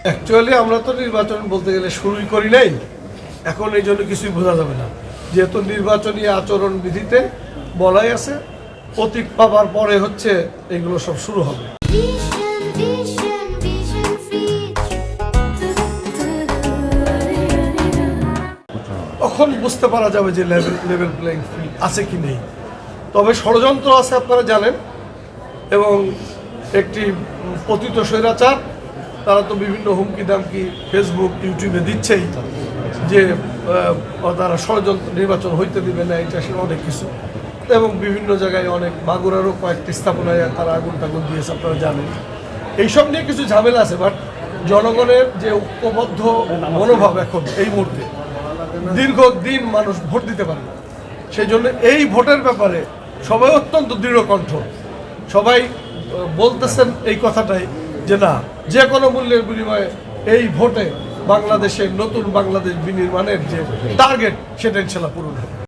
Actually আমরা তো নির্বাচন বলতে গেলে শুরুই করি নাই, এখন এই জন্য কিছুই বোঝা যাবে না, যেহেতু নির্বাচনী আচরণ বিধিতে বলাই আছে প্রতীক পাবার পরে হচ্ছে এগুলো সব শুরু হবে। তখন বুঝতে পারা যাবে যে লেভেল প্লেইং ফিল্ড আছে কি নেই। তবে ষড়যন্ত্র আছে আপনারা জানেন, এবং একটি পতিত স্বৈরাচার তারা তো বিভিন্ন হুমকি দামকি ফেসবুক ইউটিউবে দিচ্ছেই যে তারা ষড়যন্ত্র নির্বাচন হইতে দিবে না, এটা সে অনেক কিছু, এবং বিভিন্ন জায়গায় অনেক মাগুরারও কয়েকটি স্থাপনায় তারা আগুন টাগুন দিয়েছে আপনারা জানেন। এইসব নিয়ে কিছু ঝামেলা আছে, বাট জনগণের যে ঐক্যবদ্ধ মনোভাব এখন এই মুহূর্তে, দীর্ঘদিন মানুষ ভোট দিতে পারে না, সেই জন্য এই ভোটের ব্যাপারে সবাই অত্যন্ত দৃঢ় কণ্ঠ, সবাই বলতেছেন এই কথাটাই যে না, যে কোনো মূল্যের বিনিময়ে এই ভোটে বাংলাদেশের নতুন বাংলাদেশ বিনির্মাণের যে টার্গেট সেটা ইনশাল্লাহ পূরণ হবে।